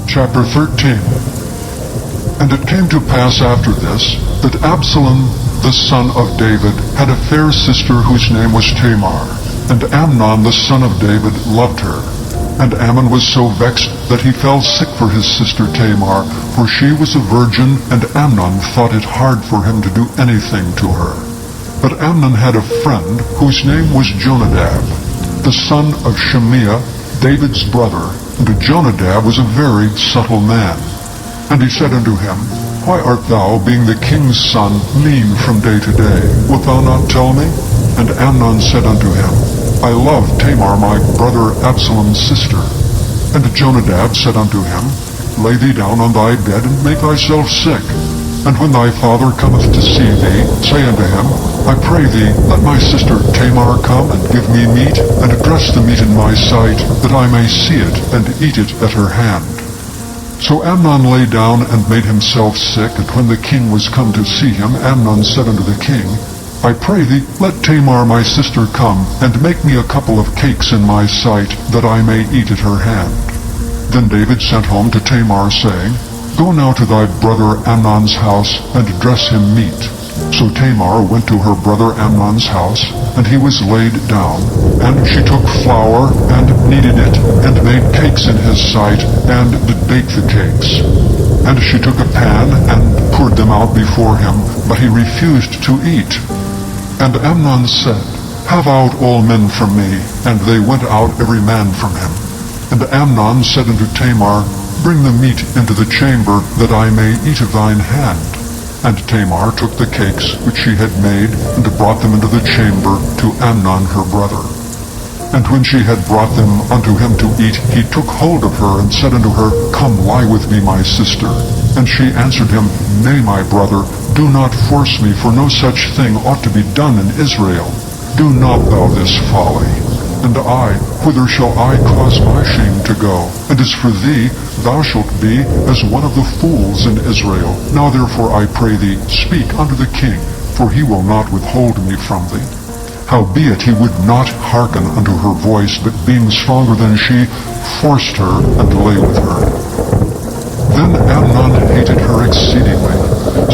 Chapter 13. And it came to pass after this, that Absalom, the son of David, had a fair sister whose name was Tamar. And Amnon, the son of David, loved her. And Ammon was so vexed that he fell sick for his sister Tamar, for she was a virgin, and Amnon thought it hard for him to do anything to her. But Amnon had a friend whose name was Jonadab, the son of Shimea, David's brother, and Jonadab was a very subtle man. And he said unto him, Why art thou, being the king's son, lean from day to day? Wilt thou not tell me? And Amnon said unto him, I love Tamar my brother Absalom's sister. And Jonadab said unto him, Lay thee down on thy bed, and make thyself sick. And when thy father cometh to see thee, say unto him, I pray thee, let my sister Tamar come and give me meat, and dress the meat in my sight, that I may see it, and eat it at her hand. So Amnon lay down and made himself sick, and when the king was come to see him, Amnon said unto the king, I pray thee, let Tamar my sister come, and make me a couple of cakes in my sight, that I may eat at her hand. Then David sent home to Tamar, saying, Go now to thy brother Amnon's house, and dress him meat. So Tamar went to her brother Amnon's house, and he was laid down. And she took flour, and kneaded it, and made cakes in his sight, and did bake the cakes. And she took a pan, and poured them out before him, but he refused to eat. And Amnon said, Have out all men from me. And they went out every man from him. And Amnon said unto Tamar, Bring the meat into the chamber, that I may eat of thine hand. And Tamar took the cakes which she had made, and brought them into the chamber to Amnon her brother. And when she had brought them unto him to eat, he took hold of her, and said unto her, Come lie with me, my sister. And she answered him, Nay, my brother, do not force me, for no such thing ought to be done in Israel. Do not thou this folly. And I, whither shall I cause my shame to go? And as for thee, thou shalt be as one of the fools in Israel. Now therefore I pray thee, speak unto the king, for he will not withhold me from thee. Howbeit he would not hearken unto her voice, but being stronger than she, forced her, and lay with her. Then Amnon hated her exceedingly,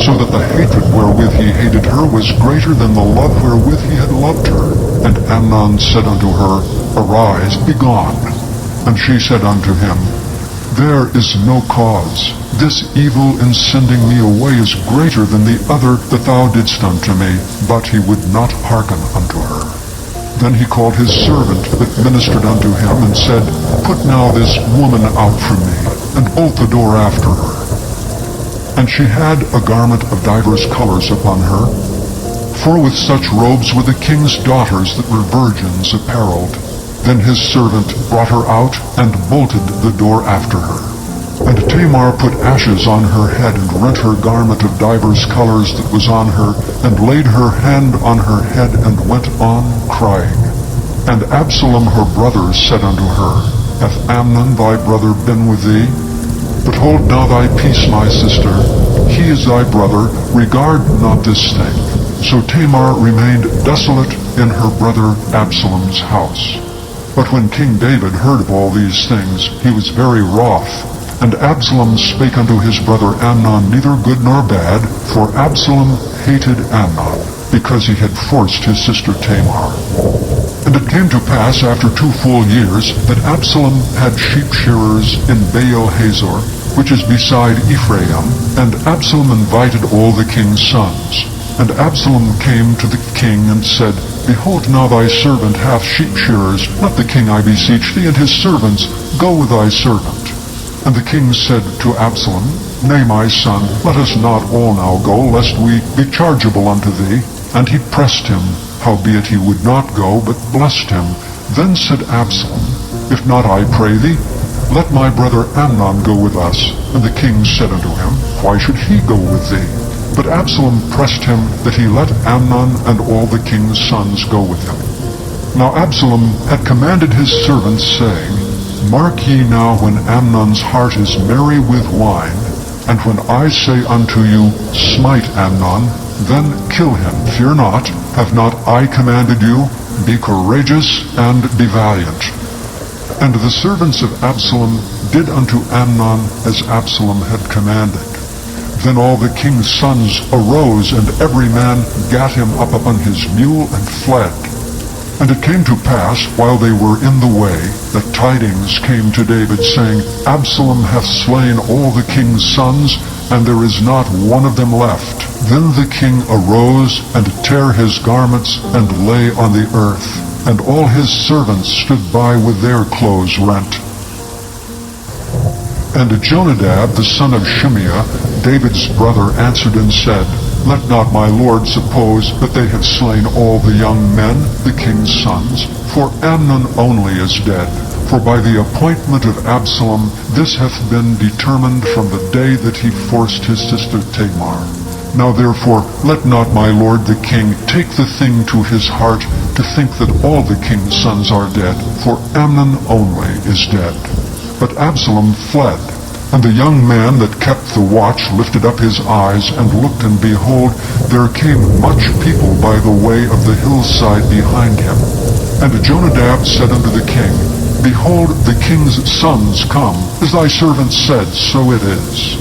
so that the hatred wherewith he hated her was greater than the love wherewith he had loved her. And Amnon said unto her, Arise, be gone. And she said unto him, There is no cause. This evil in sending me away is greater than the other that thou didst unto me. But he would not hearken unto her. Then he called his servant that ministered unto him, and said, Put now this woman out from me, and bolt the door after her. And she had a garment of divers colors upon her, for with such robes were the king's daughters that were virgins apparelled. Then his servant brought her out, and bolted the door after her. And Tamar put ashes on her head, and rent her garment of divers colors that was on her, and laid her hand on her head, and went on crying. And Absalom her brother said unto her, Hath Amnon thy brother been with thee? But hold now thy peace, my sister. He is thy brother, regard not this thing. So Tamar remained desolate in her brother Absalom's house. But when King David heard of all these things, he was very wroth. And Absalom spake unto his brother Amnon neither good nor bad, for Absalom hated Amnon, because he had forced his sister Tamar. And it came to pass after 2 full years, that Absalom had sheep shearers in Baal Hazor, which is beside Ephraim, and Absalom invited all the king's sons. And Absalom came to the king, and said, Behold, now thy servant hath sheep shearers. Let the king, I beseech thee, and his servants go with thy servant. And the king said to Absalom, Nay, my son, let us not all now go, lest we be chargeable unto thee. And he pressed him, howbeit he would not go, but blessed him. Then said Absalom, If not, I pray thee, let my brother Amnon go with us. And the king said unto him, Why should he go with thee? But Absalom pressed him that he let Amnon and all the king's sons go with him. Now Absalom had commanded his servants, saying, Mark ye now when Amnon's heart is merry with wine, and when I say unto you, Smite Amnon, then kill him. Fear not, have not I commanded you? Be courageous and be valiant. And the servants of Absalom did unto Amnon as Absalom had commanded. Then all the king's sons arose, and every man gat him up upon his mule and fled. And it came to pass, while they were in the way, that tidings came to David, saying, Absalom hath slain all the king's sons, and there is not one of them left. Then the king arose, and tare his garments, and lay on the earth. And all his servants stood by with their clothes rent. And Jonadab, the son of Shimeah, David's brother, answered and said, Let not my lord suppose that they have slain all the young men, the king's sons, for Amnon only is dead. For by the appointment of Absalom this hath been determined from the day that he forced his sister Tamar. Now therefore let not my lord the king take the thing to his heart to think that all the king's sons are dead, for Amnon only is dead. But Absalom fled, and the young man that kept the watch lifted up his eyes and looked, and behold, there came much people by the way of the hillside behind him. And Jonadab said unto the king, Behold, the king's sons come, as thy servant said, so it is.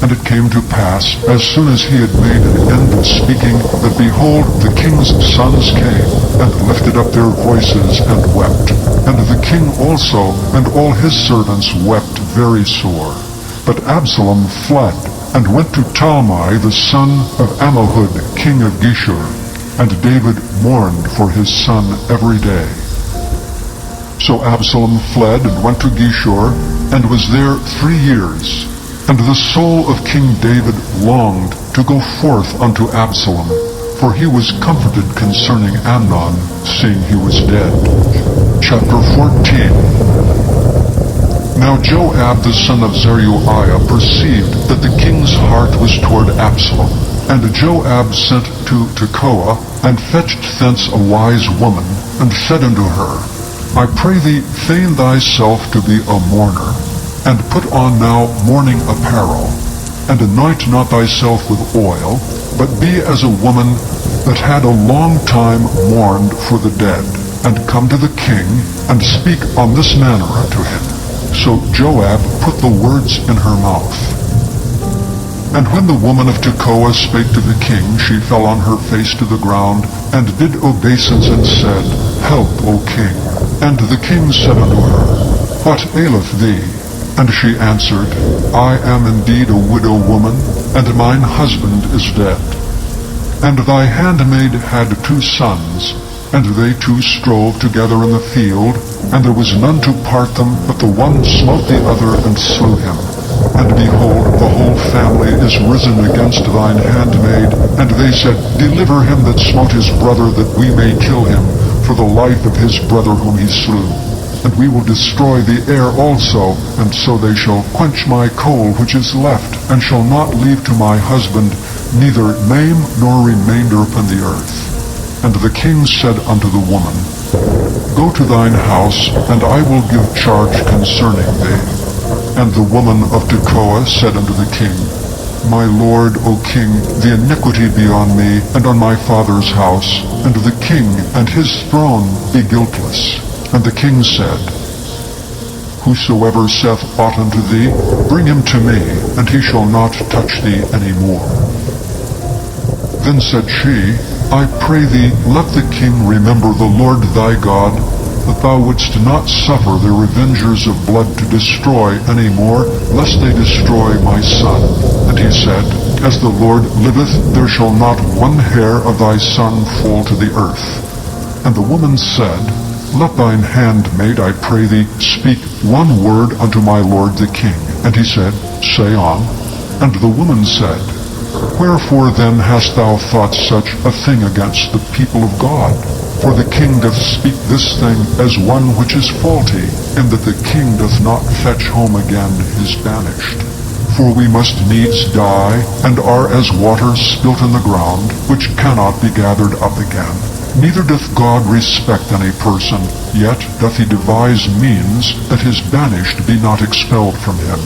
And it came to pass, as soon as he had made an end of speaking, that behold, the king's sons came, and lifted up their voices, and wept. And the king also, and all his servants, wept very sore. But Absalom fled, and went to Talmai, the son of Ammihud, king of Geshur. And David mourned for his son every day. So Absalom fled, and went to Geshur, and was there 3 years. And the soul of King David longed to go forth unto Absalom, for he was comforted concerning Amnon, seeing he was dead. Chapter 14. Now Joab the son of Zeruiah perceived that the king's heart was toward Absalom. And Joab sent to Tekoa, and fetched thence a wise woman, and said unto her, I pray thee, feign thyself to be a mourner, and put on now mourning apparel, and anoint not thyself with oil, but be as a woman that had a long time mourned for the dead, and come to the king, and speak on this manner unto him. So Joab put the words in her mouth. And when the woman of Tekoa spake to the king, she fell on her face to the ground, and did obeisance, and said, Help, O king. And the king said unto her, What aileth thee? And she answered, I am indeed a widow woman, and mine husband is dead. And thy handmaid had 2 sons, and they 2 strove together in the field, and there was none to part them, but the one smote the other, and slew him. And behold, the whole family is risen against thine handmaid. And they said, Deliver him that smote his brother, that we may kill him, for the life of his brother whom he slew. And we will destroy the heir also, and so they shall quench my coal which is left, and shall not leave to my husband neither name nor remainder upon the earth. And the king said unto the woman, Go to thine house, and I will give charge concerning thee. And the woman of Tekoa said unto the king, My lord, O king, the iniquity be on me, and on my father's house, and the king and his throne be guiltless. And the king said, Whosoever saith aught unto thee, bring him to me, and he shall not touch thee any more. Then said she, I pray thee, let the king remember the Lord thy God, that thou wouldst not suffer the revengers of blood to destroy any more, lest they destroy my son. And he said, As the Lord liveth, there shall not one hair of thy son fall to the earth. And the woman said, Let thine handmaid, I pray thee, speak one word unto my lord the king. And he said, Say on. And the woman said, Wherefore then hast thou thought such a thing against the people of God? For the king doth speak this thing as one which is faulty, in that the king doth not fetch home again his banished. For we must needs die, and are as water spilt in the ground, which cannot be gathered up again. Neither doth God respect any person, yet doth he devise means that his banished be not expelled from him.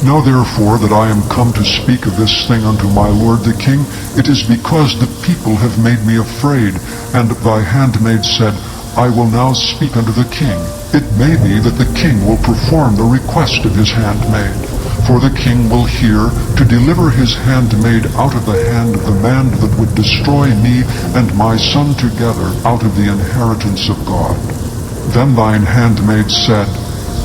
Now therefore that I am come to speak of this thing unto my lord the king, it is because the people have made me afraid, and thy handmaid said, I will now speak unto the king. It may be that the king will perform the request of his handmaid. For the king will hear to deliver his handmaid out of the hand of the man that would destroy me and my son together out of the inheritance of God. Then thine handmaid said,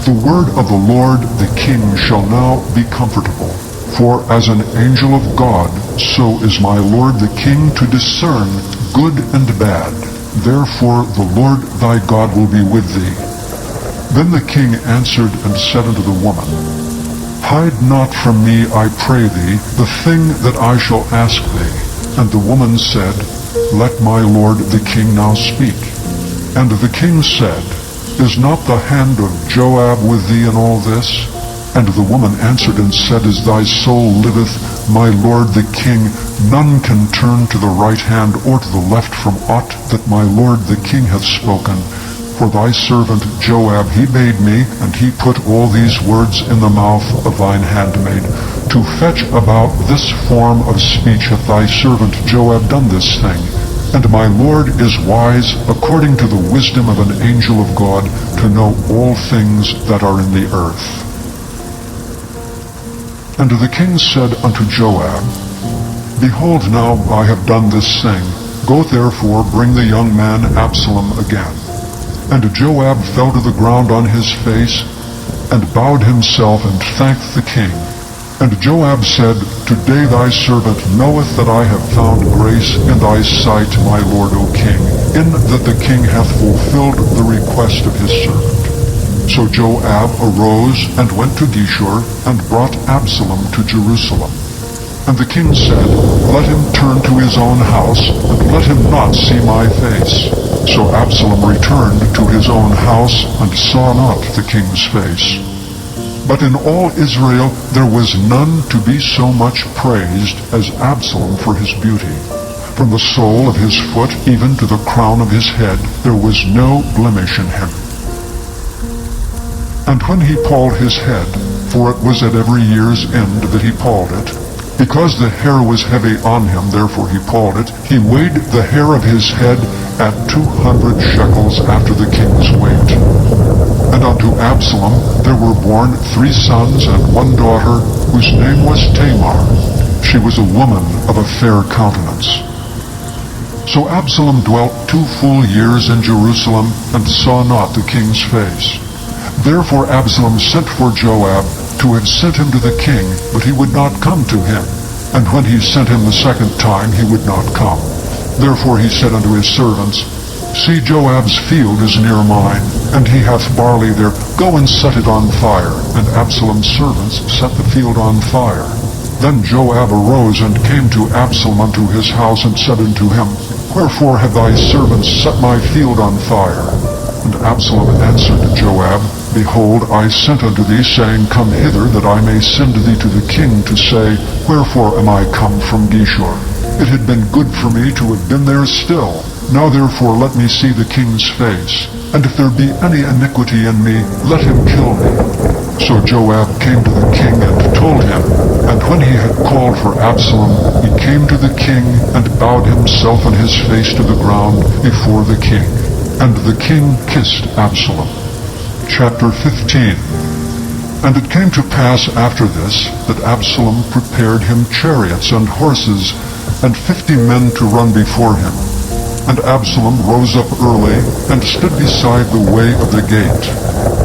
The word of the Lord the king shall now be comfortable. For as an angel of God, so is my lord the king to discern good and bad. Therefore the Lord thy God will be with thee. Then the king answered and said unto the woman, Hide not from me, I pray thee, the thing that I shall ask thee. And the woman said, Let my lord the king now speak. And the king said, Is not the hand of Joab with thee in all this? And the woman answered and said, As thy soul liveth, my lord the king, none can turn to the right hand or to the left from aught that my lord the king hath spoken. For thy servant Joab he bade me, and he put all these words in the mouth of thine handmaid. To fetch about this form of speech hath thy servant Joab done this thing. And my lord is wise according to the wisdom of an angel of God, to know all things that are in the earth. And the king said unto Joab, Behold, now I have done this thing. Go therefore, bring the young man Absalom again. And Joab fell to the ground on his face, and bowed himself, and thanked the king. And Joab said, Today thy servant knoweth that I have found grace in thy sight, my lord, O king, in that the king hath fulfilled the request of his servant. So Joab arose and went to Geshur, and brought Absalom to Jerusalem. And the king said, Let him turn to his own house, and let him not see my face. So Absalom returned to his own house, and saw not the king's face. But in all Israel there was none to be so much praised as Absalom for his beauty. From the sole of his foot even to the crown of his head there was no blemish in him. And when he palled his head, for it was at every year's end that he palled it, because the hair was heavy on him, therefore he palled it, he weighed the hair of his head at 200 shekels after the king's weight. And unto Absalom there were born 3 sons and 1 daughter, whose name was Tamar. She was a woman of a fair countenance. So Absalom dwelt 2 full years in Jerusalem, and saw not the king's face. Therefore Absalom sent for Joab, to have sent him to the king, but he would not come to him. And when he sent him the 2nd time, he would not come. Therefore he said unto his servants, See, Joab's field is near mine, and he hath barley there. Go and set it on fire. And Absalom's servants set the field on fire. Then Joab arose and came to Absalom unto his house, and said unto him, Wherefore have thy servants set my field on fire? And Absalom answered Joab, Behold, I sent unto thee, saying, Come hither, that I may send thee to the king, to say, Wherefore am I come from Geshur? It had been good for me to have been there still. Now therefore let me see the king's face, and if there be any iniquity in me, let him kill me. So Joab came to the king and told him, and when he had called for Absalom, he came to the king, and bowed himself on his face to the ground before the king. And the king kissed Absalom. Chapter 15. And it came to pass after this, that Absalom prepared him chariots and horses, and 50 men to run before him. And Absalom rose up early, and stood beside the way of the gate.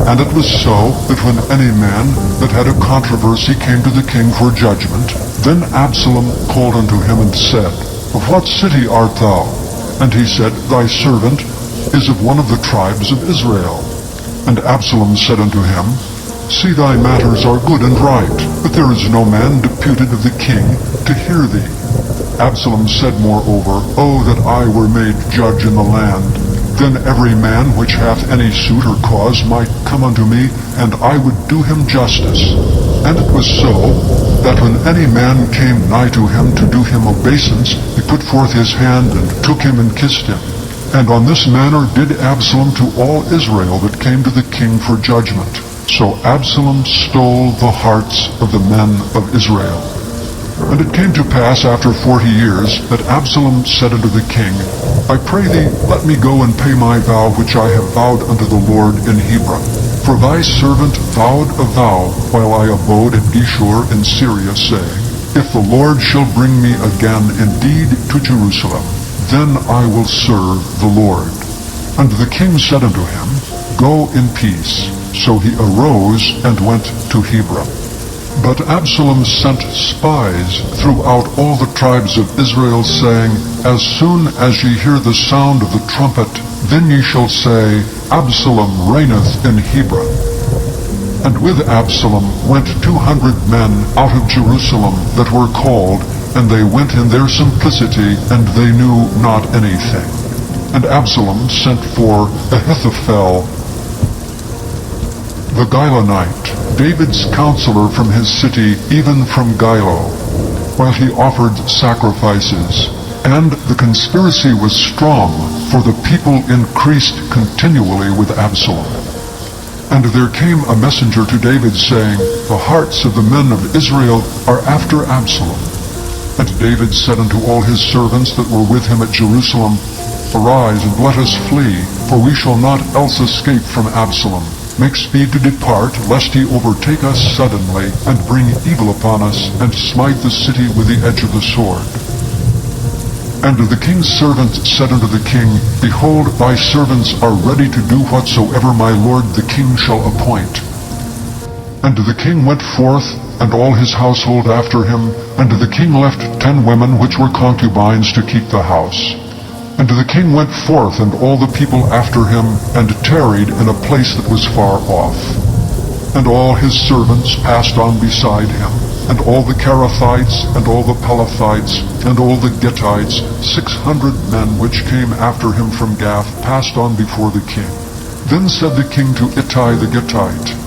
And it was so, that when any man that had a controversy came to the king for judgment, then Absalom called unto him, and said, Of what city art thou? And he said, Thy servant is of one of the tribes of Israel. And Absalom said unto him, See, thy matters are good and right, but there is no man deputed of the king to hear thee. Absalom said moreover, O that I were made judge in the land! Then every man which hath any suit or cause might come unto me, and I would do him justice. And it was so, that when any man came nigh to him to do him obeisance, he put forth his hand, and took him and kissed him. And on this manner did Absalom to all Israel that came to the king for judgment. So Absalom stole the hearts of the men of Israel. And it came to pass after 40 years that Absalom said unto the king, I pray thee, let me go and pay my vow which I have vowed unto the Lord in Hebron. For thy servant vowed a vow while I abode at Geshur in Syria, saying, If the Lord shall bring me again indeed to Jerusalem, then I will serve the Lord. And the king said unto him, Go in peace. So he arose and went to Hebron. But Absalom sent spies throughout all the tribes of Israel, saying, As soon as ye hear the sound of the trumpet, then ye shall say, Absalom reigneth in Hebron. And with Absalom went 200 men out of Jerusalem that were called, and they went in their simplicity, and they knew not anything. And Absalom sent for Ahithophel the Gilonite, David's counselor from his city, even from Gilo, while he offered sacrifices. And the conspiracy was strong, for the people increased continually with Absalom. And there came a messenger to David, saying, The hearts of the men of Israel are after Absalom. And David said unto all his servants that were with him at Jerusalem, Arise, and let us flee, for we shall not else escape from Absalom. Make speed to depart, lest he overtake us suddenly, and bring evil upon us, and smite the city with the edge of the sword. And the king's servant said unto the king, Behold, thy servants are ready to do whatsoever my lord the king shall appoint. And the king went forth, and all his household after him, and the king left 10 women which were concubines to keep the house. And the king went forth, and all the people after him, and tarried in a place that was far off. And all his servants passed on beside him, and all the Cherethites, and all the Pelethites, and all the Gittites, 600 men which came after him from Gath, passed on before the king. Then said the king to Ittai the Gittite,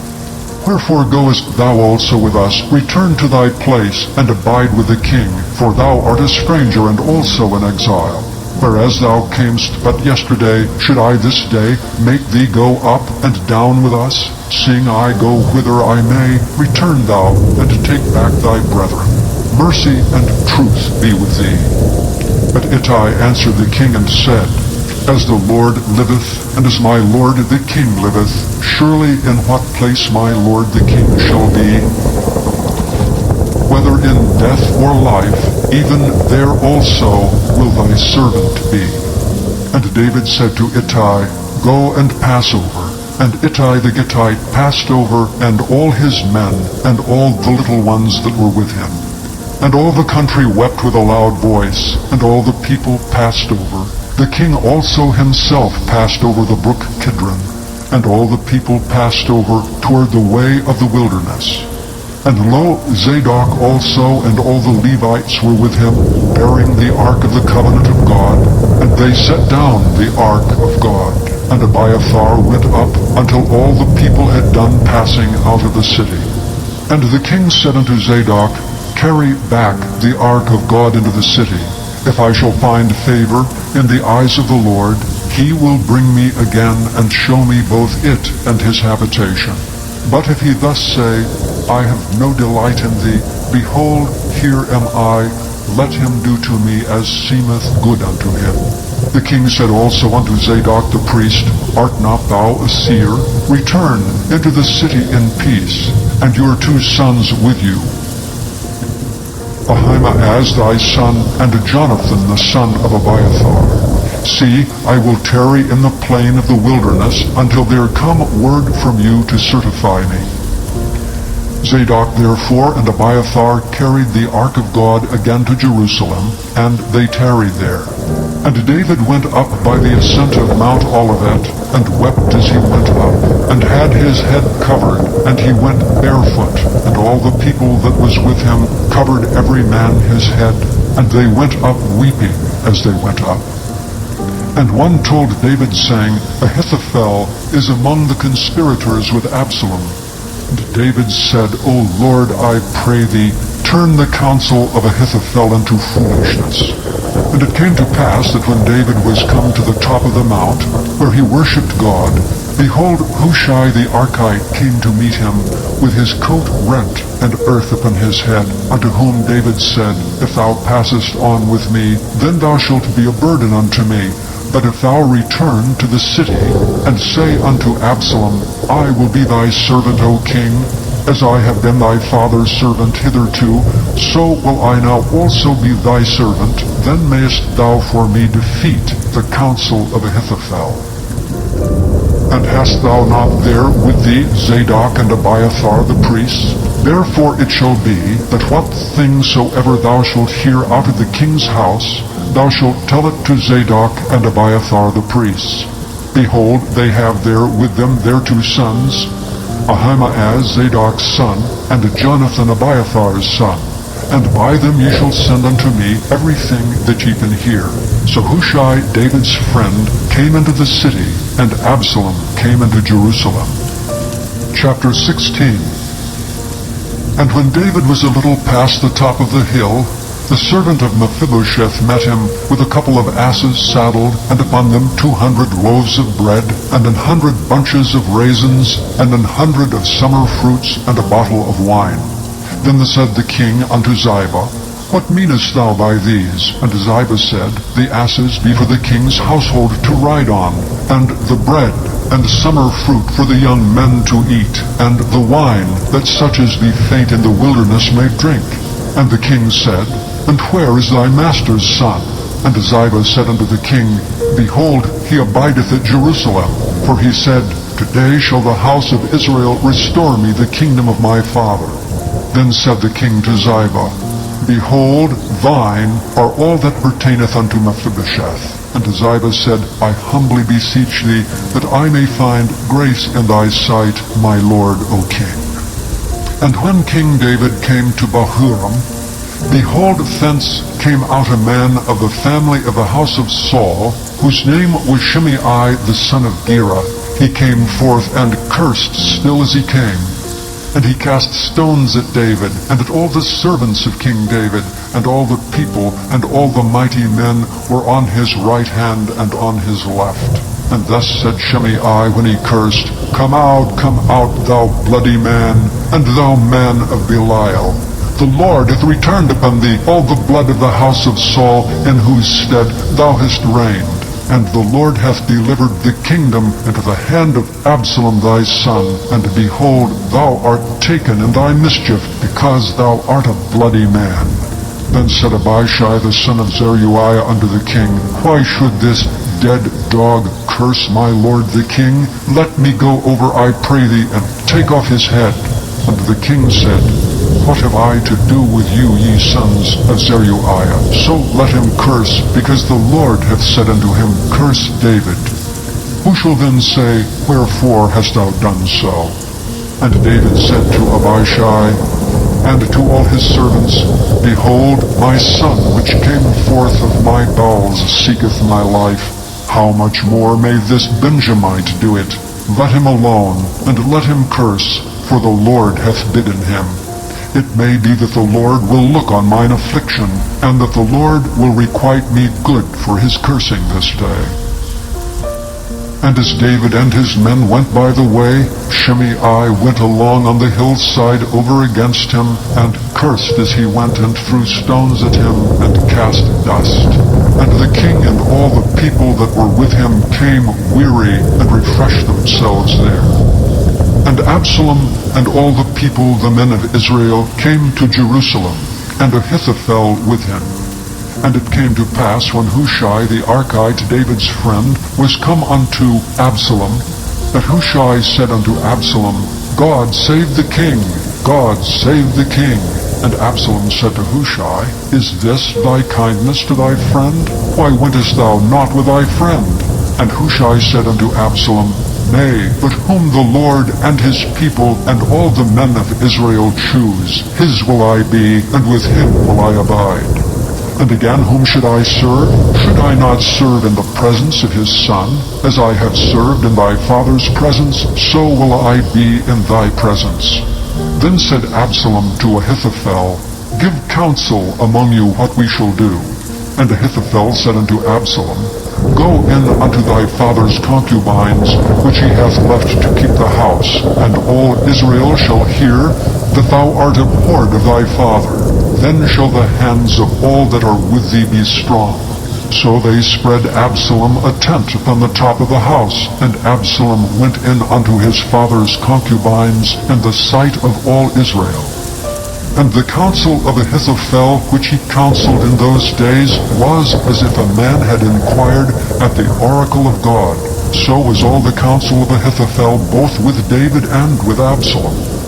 Wherefore goest thou also with us? Return to thy place, and abide with the king, for thou art a stranger and also an exile. Whereas thou camest but yesterday, should I this day make thee go up and down with us? Seeing I go whither I may, return thou, and take back thy brethren. Mercy and truth be with thee. But Ittai answered the king and said, As the Lord liveth, and as my lord the king liveth, surely in what place my lord the king shall be, whether in death or life, even there also will thy servant be. And David said to Ittai, Go and pass over. And Ittai the Gittite passed over, and all his men, and all the little ones that were with him. And all the country wept with a loud voice, and all the people passed over. The king also himself passed over the brook Kidron, and all the people passed over toward the way of the wilderness. And lo, Zadok also and all the Levites were with him, bearing the ark of the covenant of God. And they set down the ark of God. And Abiathar went up until all the people had done passing out of the city. And the king said unto Zadok, Carry back the ark of God into the city. If I shall find favor in the eyes of the Lord, he will bring me again and show me both it and his habitation. But if he thus say, I have no delight in thee, behold, here am I, let him do to me as seemeth good unto him. The king said also unto Zadok the priest, Art not thou a seer? Return into the city in peace, and your 2 sons with you, Ahimaaz thy son, and Jonathan the son of Abiathar. See, I will tarry in the plain of the wilderness until there come word from you to certify me. Zadok therefore and Abiathar carried the ark of God again to Jerusalem, and they tarried there. And David went up by the ascent of Mount Olivet, and wept as he went up, and had his head covered, and he went barefoot, and all the people that was with him covered every man his head, and they went up weeping as they went up. And one told David, saying, Ahithophel is among the conspirators with Absalom. And David said, O Lord, I pray thee, turn the counsel of Ahithophel into foolishness. And it came to pass that when David was come to the top of the mount, where he worshipped God, behold, Hushai the Archite came to meet him, with his coat rent and earth upon his head, unto whom David said, If thou passest on with me, then thou shalt be a burden unto me. But if thou return to the city, and say unto Absalom, I will be thy servant, O king, as I have been thy father's servant hitherto, so will I now also be thy servant, then mayest thou for me defeat the counsel of Ahithophel. And hast thou not there with thee Zadok and Abiathar the priests? Therefore it shall be, that what thing soever thou shalt hear out of the king's house, thou shalt tell it to Zadok and Abiathar the priests. Behold, they have there with them their two sons, Ahimaaz Zadok's son, and Jonathan Abiathar's son. And by them ye shall send unto me everything that ye can hear. So Hushai, David's friend, came into the city, and Absalom came into Jerusalem. Chapter 16. And when David was a little past the top of the hill, the servant of Mephibosheth met him with a couple of asses saddled, and upon them 200 loaves of bread, and 100 bunches of raisins, and 100 of summer fruits, and a bottle of wine. Then said the king unto Ziba, What meanest thou by these? And Ziba said, The asses be for the king's household to ride on, and the bread and summer fruit for the young men to eat, and the wine, that such as be faint in the wilderness may drink. And the king said, And where is thy master's son? And Ziba said unto the king, Behold, he abideth at Jerusalem. For he said, Today shall the house of Israel restore me the kingdom of my father. Then said the king to Ziba, Behold, thine are all that pertaineth unto Mephibosheth. And Ziba said, I humbly beseech thee, that I may find grace in thy sight, my lord, O king. And when King David came to Bahurim, behold, thence came out a man of the family of the house of Saul, whose name was Shimei the son of Gera. He came forth and cursed still as he came. And he cast stones at David, and at all the servants of King David, and all the people, and all the mighty men were on his right hand and on his left. And thus said Shimei when he cursed, Come out, thou bloody man, and thou man of Belial. The Lord hath returned upon thee all the blood of the house of Saul, in whose stead thou hast reigned. And the Lord hath delivered the kingdom into the hand of Absalom thy son. And behold, thou art taken in thy mischief, because thou art a bloody man. Then said Abishai the son of Zeruiah unto the king, Why should this dead dog curse my lord the king? Let me go over, I pray thee, and take off his head. And the king said, What have I to do with you, ye sons of Zeruiah? So let him curse, because the Lord hath said unto him, Curse David. Who shall then say, Wherefore hast thou done so? And David said to Abishai and to all his servants, Behold, my son which came forth of my bowels seeketh my life. How much more may this Benjamite do it? Let him alone, and let him curse, for the Lord hath bidden him. It may be that the Lord will look on mine affliction, and that the Lord will requite me good for his cursing this day. And as David and his men went by the way, Shimei went along on the hillside over against him, and cursed as he went, and threw stones at him, and cast dust. And the king and all the people that were with him came weary, and refreshed themselves there. And Absalom and all the people, the men of Israel, came to Jerusalem, and Ahithophel with him. And it came to pass, when Hushai the Archite, David's friend, was come unto Absalom, that Hushai said unto Absalom, God save the king! God save the king! And Absalom said to Hushai, Is this thy kindness to thy friend? Why wentest thou not with thy friend? And Hushai said unto Absalom, Nay, but whom the Lord and his people and all the men of Israel choose, his will I be, and with him will I abide. And again, whom should I serve? Should I not serve in the presence of his son? As I have served in thy father's presence, so will I be in thy presence. Then said Absalom to Ahithophel, Give counsel among you what we shall do. And Ahithophel said unto Absalom, Go in unto thy father's concubines, which he hath left to keep the house, and all Israel shall hear that thou art abhorred of thy father. Then shall the hands of all that are with thee be strong. So they spread Absalom a tent upon the top of the house, and Absalom went in unto his father's concubines in the sight of all Israel. And the counsel of Ahithophel, which he counseled in those days, was as if a man had inquired at the oracle of God. So was all the counsel of Ahithophel, both with David and with Absalom.